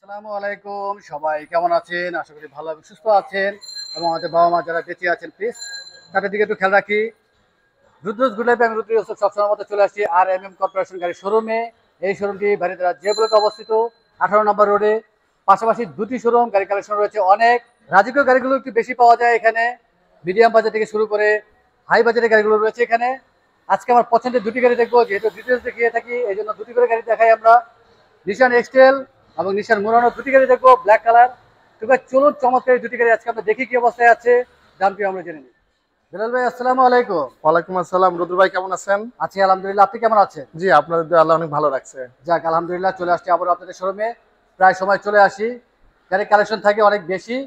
আসসালামু আলাইকুম, সবাই কেমন আছেন? আশা করি ভালো এবং সুস্থ আছেন এবং আমাদের বাবা মা যারা বেঁচে আছেন প্লিজ তাদের দিকে একটু খেয়াল রাখি। রুদ্রজ গুলাবি, আমি রুদ্র ইউসুফ সবসময় মতো চলে আসছি আর কর্পোরেশন গাড়ির শোরুমে। এই শোরুমটি বারিধারা যে ব্লকে অবস্থিত, 18 নম্বর রোডে। পাশাপাশি দুটি শোরুম, গাড়ি কালেকশন রয়েছে অনেক। রাজকীয় গাড়িগুলো একটু বেশি পাওয়া যায় এখানে, মিডিয়াম বাজেট থেকে শুরু করে হাই বাজেটের গাড়িগুলো রয়েছে এখানে। আজকে আমার পছন্দের দুটি গাড়ি দেখবো, যেহেতু ডিটেলস দেখিয়ে থাকি এই জন্য দুটি করে গাড়ি দেখাই আমরা। নিশান এক্সটেল এবং নিশান মুরানো দুটি গাড়ি দেখবো, ব্ল্যাক কালার। তো ভাই চলুন, চমৎকার এই দুটি গাড়ি আজকে আমরা দেখি কি অবস্থায় আছে, দাম কি আমরা জেনে নিই। বেলাল ভাই আসসালামু আলাইকুম। ওয়ালাইকুম আসসালাম। রুদ্র ভাই কেমন আছেন? আছি আলহামদুলিল্লাহ, আপনি কেমন আছেন? জি, আপনাদের দোয়ায় আল্লাহ অনেক ভালো রাখছে। যাক আলহামদুলিল্লাহ, চলে আসছি আবার আপনাদের শোরুমে। প্রায় সময় চলে আসি, গাড়ি কালেকশন থাকে অনেক বেশি।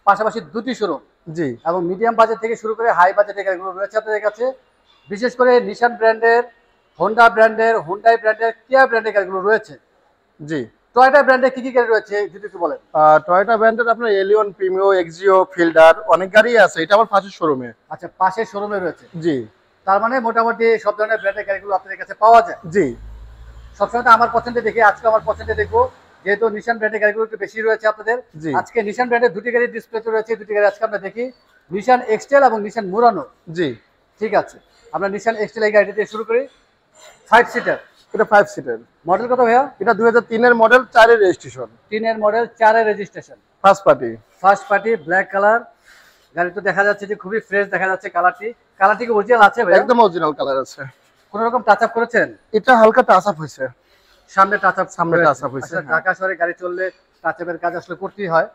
পাশাপাশি দুটি শোরুম জি এবং মিডিয়াম বাজেট থেকে শুরু করে হাই বাজেটের গাড়িগুলো রয়েছে আপনাদের কাছে। বিশেষ করে নিশান ব্র্যান্ডের, হোন্ডা ব্র্যান্ডের, হুন্ডাই ব্র্যান্ডের, কিয়া ব্র্যান্ডের গাড়িগুলো রয়েছে। জি টয়োটা ব্র্যান্ডের কি কি গাড়ি রয়েছে যদি একটু বলেন। টয়োটা ব্র্যান্ডের আপনার এলিয়ন, প্রিমিও, এক্সিও, ফিল্ডার অনেক গাড়ি আছে। এটা আমার পাশের শোরুমে। আচ্ছা, পাশের শোরুমে রয়েছে। জি তার মানে মোটামুটি সব ধরনের ব্র্যান্ডের গাড়িগুলো আপনাদের কাছে পাওয়া যায়। জি সবসময় তো আমার পছন্দে দেখি, আজকে আমার পছন্দে দেখবো। যেহেতু নিশান ব্র্যান্ডের গাড়িগুলো একটু বেশি রয়েছে আপনাদের, জি আজকে নিশান ব্র্যান্ডের দুটি গাড়ি ডিসপ্লেতে রয়েছে। দুটি গাড়ি আজকে আমরা দেখি, নিশান এক্সটেল এবং নিশান মুরানো। জি ঠিক আছে, আমরা নিশান এক্সটেল এই গাড়িটা দিয়ে শুরু করি। 5 সিটার, এটা 5 সিটার। মডেল কত ভাইয়া? এটা 2003 এর মডেল, 4 এর রেজিস্ট্রেশন। 3 এর মডেল, 4 এর registration, first party. First party, black colour. গাড়ি তো দেখা যাচ্ছে যে খুবই ফ্রেশ দেখা যাচ্ছে। কালারটি কি অরিজিনাল আছে ভাইয়া? একদম অরিজিনাল কালার আছে। কোনো রকম টাচ আপ করেছেন? এটা হালকা টাচ আপ হয়েছে। সামনে টাচ আপ, সামনে টাচ আপ হয়েছে। ঢাকা শহরে গাড়ি চললে টাচ আপের কাজ আসলে করতেই হয়।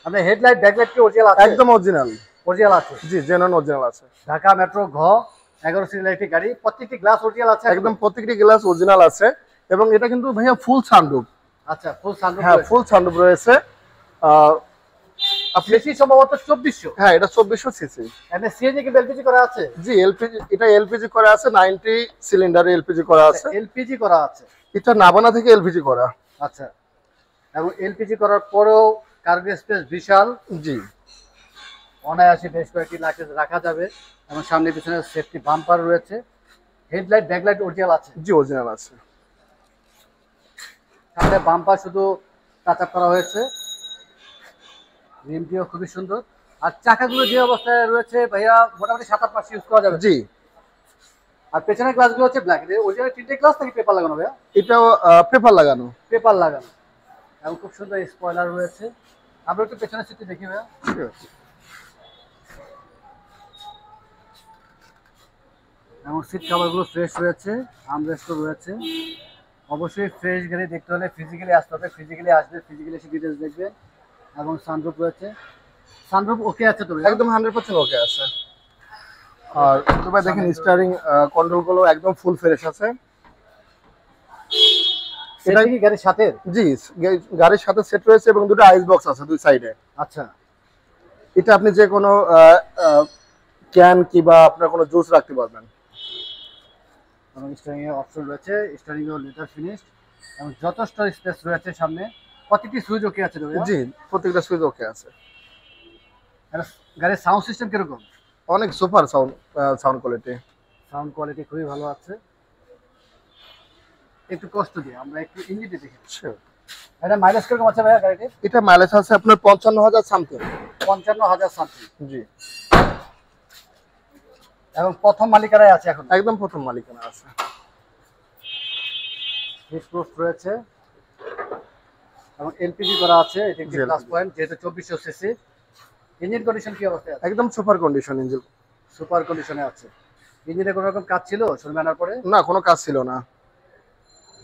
আপনার হেডলাইট ব্যাকলাইট কি অরিজিনাল আছে? একদম অরিজিনাল। অরিজিনাল আছে। জি, জেনুইন অরিজিনাল আছে। ঢাকা মেট্রো ঘ 11 সিরিয়াল একটি গাড়ি, প্রত্যেকটি গ্লাস অরিজিনাল আছে একদম প্রত্যেকটি গ্লাস অরিজিনাল আছে। এবং এটা কিন্তু ভাইয়া ফুল সানরুফ। আচ্ছা, ফুল সানরুফ। হ্যাঁ, ফুল সানরুফ রয়েছে। সিসি সম্ভবত 2400। হ্যাঁ, এটা 2400 সিসি। এমনি সিএনজি কি এলপিজি করা আছে? জি, এলপিজি। এটা এলপিজি করা আছে, 90 সিলিন্ডারে এলপিজি করা আছে। এলপিজি করা আছে। এটা নাবানা থেকে এলপিজি করা। আচ্ছা, এবং এলপিজি করার পরেও কার্গো স্পেস বিশাল। জি, অনায়াসে বেশ কয়েকটি লাগেজ রাখা যাবে এবং সামনে পিছনে সেফটি বাম্পার রয়েছে। হেডলাইট ব্যাকলাইট অরিজিনাল আছে। জি অরিজিনাল আছে। সামনে বাম্পার শুধু টাচ আপ করা হয়েছে। রিমটিও খুবই সুন্দর। আর চাকাগুলো যে অবস্থায় রয়েছে ভাইয়া, মোটামুটি 7-8 মাস ইউজ করা যাবে। জি, আর পেছনের গ্লাসগুলো হচ্ছে ব্ল্যাক। অরিজিনাল তিনটে গ্লাস নাকি পেপার লাগানো ভাইয়া? এটাও পেপার লাগানো। পেপার লাগানো এবং খুব সুন্দর স্পয়লার রয়েছে। আমরা একটু পেছনের সিটটি দেখি ভাইয়া। এবং সিট কভারগুলো ফ্রেশ রয়েছে, আর্মরেস্টও রয়েছে। অবশ্যই ফ্রেশ গাড়ি দেখতে হলে ফিজিক্যালি আসতে হবে। ফিজিক্যালি আসবে, ফিজিক্যালি এসে ডিটেলস দেখবেন। এবং সানরুফ রয়েছে। সানরুফ ওকে আছে তো ভাইয়া? একদম 100% ওকে আছে। আর তোমরা দেখেন স্টিয়ারিং কন্ট্রোল গুলো একদম ফুল ফ্রেশ আছে। এটা কি গাড়ির সাথে? জি, গাড়ির সাথে সেট রয়েছে এবং দুটো আইস বক্স আছে দুই সাইডে। আচ্ছা, এটা আপনি যে কোনো ক্যান কিংবা আপনার কোনো জুস রাখতে পারবেন। এবং স্টিয়ারিং এর অপশন রয়েছে, স্টিয়ারিং এর লেদার ফিনিশ এবং যথেষ্ট স্পেস রয়েছে সামনে। প্রতিটি সুইচ ওকে আছে তো ভাইয়া? জি, প্রত্যেকটা সুইচ ওকে আছে। গাড়ির সাউন্ড সিস্টেম কিরকম? অনেক super sound quality. Sound quality খুবই ভালো আছে। একটু কষ্ট দিয়ে আমরা একটু ইঞ্জিনটি দেখি। এটা মাইলেজ কিরকম আছে ভাইয়া গাড়িটির? এটা মাইলেজ আছে আপনার 55,000 সামথিং। 55,000 সামথিং। জি, এবং প্রথম মালিকারাই আছে এখন? একদম প্রথম মালিকানা আছে। হিট প্রুফ রয়েছে এবং এলপিজি করা আছে। এটা একটি প্লাস পয়েন্ট, যেহেতু 2400 সিসি। ইঞ্জিন কন্ডিশন কি অবস্থায় আছে? একদম সুপার কন্ডিশন ইঞ্জিন। সুপার কন্ডিশনে আছে। ইঞ্জিনে কোনো রকম কাজ ছিল শোরুমে আনার পরে? না, কোনো কাজ ছিল না।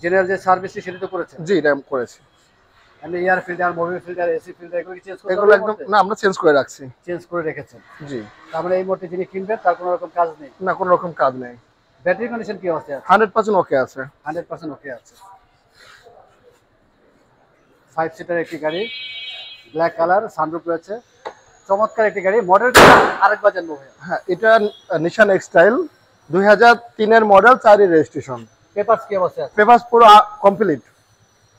জেনারেল যে সার্ভিসটি সেটা তো করেছে? জি, এটা করেছি। এমনি air filter, Mobil filter, AC filter এগুলো কি চেঞ্জ করতে এগুলো হবে? একদম না, আমরা চেঞ্জ করে রাখছি। চেঞ্জ করে রেখেছেন। জি, তার মানে এই মুহূর্তে যিনি কিনবেন তার কোনো রকম কাজ নেই? না, কোনো রকম কাজ নেই। ব্যাটারি কন্ডিশন কি অবস্থায় আছে? 100% ওকে আছে। 100% ওকে আছে। 5 সিটার একটি গাড়ি, ব্ল্যাক কালার, সানরুফ রয়েছে। চমৎকার একটি গাড়ি। মডেলটা আরেকবার জানবো ভাইয়া। হ্যাঁ, এটা নিশান এক্সটাইল 2003 এর মডেল, 4 এর রেজিস্ট্রেশন। পেপারস কি অবস্থায় আছে? পেপারস পুরো কমপ্লিট।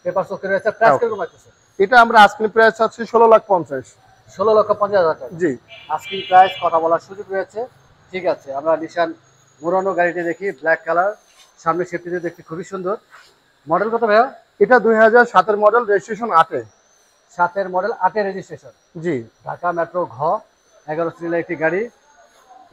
পেপারস ওকে রয়েছে। প্রাইস কিরকম আছে? এটা আমরা আস্কিং প্রাইস আছে 16,50,000। 16,50,000 টাকা। জি, আস্কিং প্রাইস, কথা বলার সুযোগ রয়েছে। ঠিক আছে, আমরা নিশান মুরানো গাড়িটি দেখি, ব্ল্যাক কালার। সামনে সেফটিতে দেখতে খুবই সুন্দর। মডেল কত ভাইয়া? এটা 2007 মডেল, রেজিস্ট্রেশন 8-এ। 7-এর মডেল, 8-এর রেজিস্ট্রেশন। জি, ঢাকা মেট্রো ঘ 11 সিরিয়ালের একটি গাড়ি।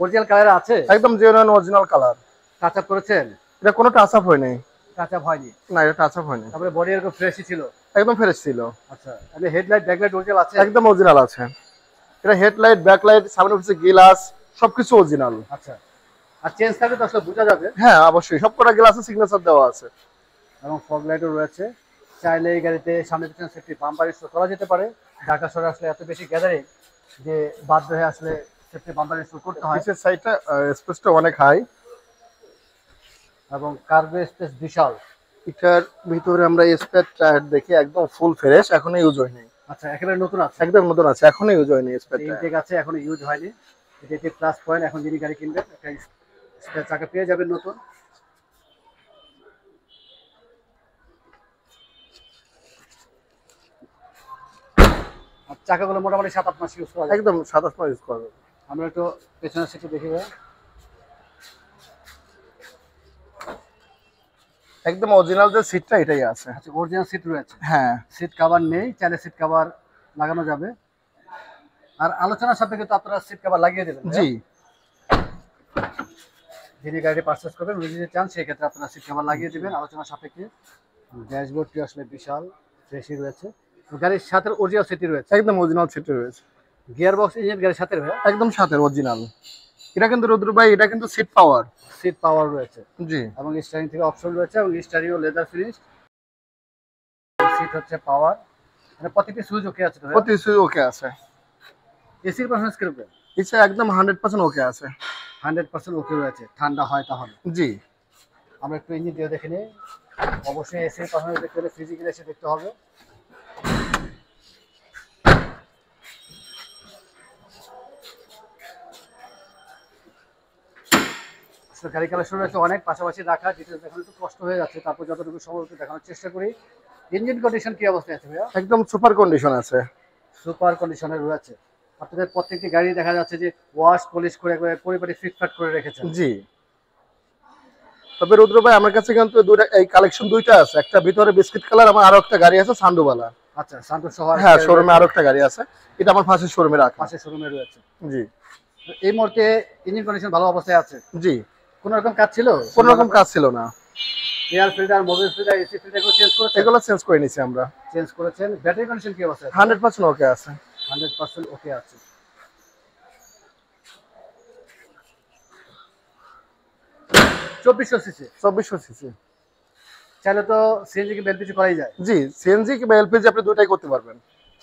অরিজিনাল কালার আছে, একদম genuine original colour. Touch up করেছেন? এটা কোনো টাচ আপ হয়নি। টাচ আপ হয়নি? না, এটা টাচ আপ হয়নি। তারপরে বডি এরকম ফ্রেশই ছিল? একদম ফ্রেশ ছিল। আচ্ছা, তাহলে হেডলাইট ব্যাকলাইট অরিজিনাল আছে? একদম অরিজিনাল আছে। এটা হেডলাইট, ব্যাকলাইট, সামনে পিছে গ্লাস সবকিছু অরিজিনাল। আচ্ছা, আর চেঞ্জ থাকলে তো আসলে বোঝা যাবে। হ্যাঁ, অবশ্যই সবকটা গ্লাসে সিগনেচার দেওয়া আছে। এবং ফগ লাইটও রয়েছে। চাইলে এই গাড়িতে সামনে পিছনে সেফটি বাম্পার ইনস্টল করা যেতে পারে। ঢাকা শহরে আসলে এত বেশি গ্যাদারিং যে বাধ্য হয়ে আসলে সেফটি বাম্পার ইনস্টল করতে হয়। পিছের সাইডটা স্পেসটা অনেক হাই এবং কার্গো স্পেস বিশাল। এটার ভিতরে আমরা স্পেয়ার টায়ার দেখি, একদম ফুল ফ্রেশ, এখনো ইউজ হয়নি। আচ্ছা, একেবারে নতুন আছে? একদম নতুন আছে, এখনো ইউজ হয়নি স্পেয়ার টায়ার। ইনটেক আছে, এখনো ইউজ হয়নি। এটা একটি প্লাস পয়েন্ট। এখন যিনি গাড়ি কিনবেন একটা স্পেয়ার চাকা পেয়ে যাবেন নতুন। আর চাকাগুলো মোটামুটি 7-8 মাস ইউজ করা যায়। একদম 27 মাস ইউজ করবে। আমরা একটু পেছনের সিটে দেখি ভাই। একদম অরিজিনাল যে সিটটা এটাই আছে। আচ্ছা, অরিজিনাল সিট রয়েছে? হ্যাঁ, সিট কভার নেই, চাইলে সিট কভার লাগানো যাবে। আর আলোচনার সাপেক্ষে তো আপনারা সিট কভার লাগিয়ে দেবেন? জি। যিনি গাড়ি পারচেজ করবেন উনি যদি চান সেই ক্ষেত্রে আপনারা সিট কভার লাগিয়ে দেবেন আলোচনার সাপেক্ষে। ড্যাশবোর্ডটি আসলে বিশাল ফ্রেশই রয়েছে। গাড়ির সাথে অরিজিনাল সিটই রয়েছে? একদম অরিজিনাল সিট রয়েছে। গিয়ার বক্স ইঞ্জিন গাড়ির সাথে রয়েছে? একদম সাথে অরিজিনাল। এটা কিন্তু রুদ্র ভাই, এটা কিন্তু সিট পাওয়ার। সিট পাওয়ার রয়েছে। জি। এবং স্টিয়ারিং থেকে অপশন রয়েছে এবং স্টিয়ারিংও লেদার ফিনিশ। সিট হচ্ছে পাওয়ার। মানে প্রতিটি সুইচ ওকে আছে? প্রতি সুইচ ওকে আছে। এসির পারফরম্যান্স কিরকম? এটা একদম 100% ওকে আছে। 100% ওকে রয়েছে। ঠান্ডা হয় তাহলে? জি। আমরা একটু ইঞ্জিন দিয়ে দেখে নিই। অবশ্যই এসির পারফরম্যান্স দেখতে হলে ফিজিক্যালি এসে দেখতে হবে। গাড়ি কালেকশন রয়েছে অনেক, পাশাপাশি রাখা ডিটেলস দেখানো একটু কষ্ট হয়ে যাচ্ছে, তারপর যতটুকু সম্ভব দেখানোর চেষ্টা করি। ইঞ্জিন কন্ডিশন কি অবস্থায় আছে ভাইয়া? একদম সুপার কন্ডিশন আছে। সুপার কন্ডিশনে রয়েছে। আপনাদের প্রত্যেকটি গাড়ি দেখা যাচ্ছে যে ওয়াশ পলিশ করে পরিপাটি ফিটফাট করে রেখেছেন। জি। তবে রুদ্র ভাই আমার কাছে কিন্তু দুইটা এই কালেকশন দুইটা আছে। একটা ভিতরে বিস্কিট কালার, আমার আরো একটা গাড়ি আছে সান্ডুবালা। আচ্ছা, সান্তোষ সহ? হ্যাঁ, শোরুমে আরো একটা গাড়ি আছে, এটা আমার পাশের শোরুমে রাখা। পাশের শোরুমে রয়েছে? জি। এই মুহূর্তে ইঞ্জিন কন্ডিশন ভালো অবস্থায় আছে? জি। কোনো রকম কাজ ছিল? কোনো রকম কাজ ছিল না। Air filter, Mobil filter, AC filter এগুলো চেঞ্জ করেছেন? এগুলো চেঞ্জ করে নিছি আমরা। চেঞ্জ করেছেন। ব্যাটারি কন্ডিশন কি অবস্থায় আছে? 100% ওকে আছে। 100% ওকে আছে। চব্বিশশো সিসি? 2400 সিসি। চাইলে তো সিএনজি কি এলপিজি করাই যায়? জি, সিএনজি কিংবা এলপিজি আপনি দুটাই করতে পারবেন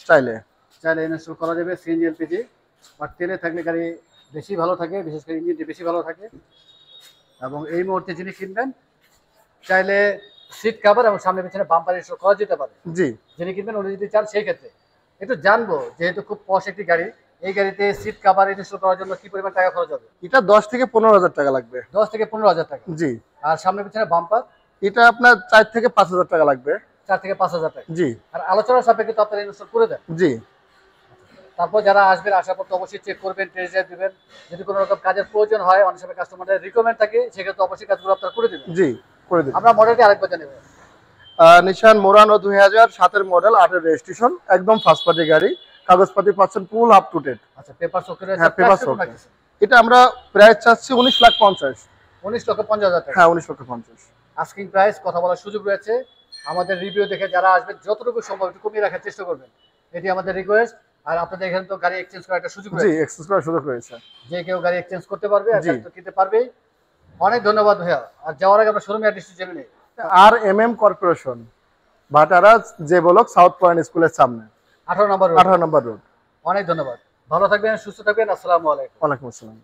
চাইলে। চাইলে ইনস্টল করা যাবে সিএনজি এলপিজি। বাট তেলে থাকলে গাড়ি বেশি ভালো থাকে, বিশেষ করে ইঞ্জিনটি বেশি ভালো থাকে। এবং এই মুহূর্তে যিনি কিনবেন চাইলে সিট কভার এবং সামনে পিছনে বাম্পার ইনস্টল করা যেতে পারে। জি। যিনি কিনবেন উনি যদি চান সেই ক্ষেত্রে একটু জানবো, যেহেতু খুব পশ একটি গাড়ি, এই গাড়িতে সিট কভার ইনস্টল করার জন্য কি পরিমাণ টাকা খরচ হবে? এটা 10 থেকে 15,000 টাকা লাগবে। 10 থেকে 15,000 টাকা? জি। আর সামনে পিছনে বাম্পার? এটা আপনার 4 থেকে 5,000 টাকা লাগবে। 4 থেকে 5,000 টাকা? জি। আর আলোচনার সাপেক্ষে তো আপনারা ইনস্টল করে দেন? জি। তারপর যারা আসবেন আসার পর তো অবশ্যই চেক করবেন, টেস্ট ড্রাইভ দিবেন। যদি কোনো রকম কাজের প্রয়োজন হয়, অনেক সময় কাস্টমারদের রিকমেন্ড থাকে, সেক্ষেত্রে অবশ্যই কাজগুলো আপনারা করে দেবেন। জি, করে দিন। আমরা মডেলটি আরেকবার জানিয়ে দেব। নিশান মোরানো 2007 মডেল, 8-এর রেজিস্ট্রেশন, একদম ফার্স্ট পার্টি গাড়ি। কাগজপাতি পাচ্ছেন ফুল আপ টু ডেট। আচ্ছা, পেপারস ওকে রয়েছে? হ্যাঁ, পেপারস ওকে। এটা আমরা প্রাইস চাচ্ছি 19,50,000। 19,50,000 টাকা? হ্যাঁ, 19,50,000। আস্কিং প্রাইস, কথা বলার সুযোগ রয়েছে। আমাদের রিভিউ দেখে যারা আসবেন যতটুকু সম্ভব একটু কমিয়ে রাখার চেষ্টা করবেন, এটি আমাদের রিকোয়েস্ট। আর আপনাদের এখানে তো গাড়ি এক্সচেঞ্জ করার একটা সুযোগ জি, রয়েছে। এক্সেস করার সুযোগ রয়েছে। যে কেউ গাড়ি এক্সচেঞ্জ করতে পারবে আর জি। গাড়ি তো কিনতে পারবেই। অনেক ধন্যবাদ ভাইয়া। আর যাওয়ার আগে আমরা শোরুমে অ্যাড্রেসটি জেনে নিই। আর এমএম কর্পোরেশন, ভাটারা, যে ব্লক, সাউথ পয়েন্ট স্কুলের সামনে, 18 নম্বর রোড। 18 নম্বর রোড। অনেক ধন্যবাদ। ভালো থাকবেন, সুস্থ থাকবেন। আসসালামু আলাইকুম। ওয়ালাইকুম আসসালাম।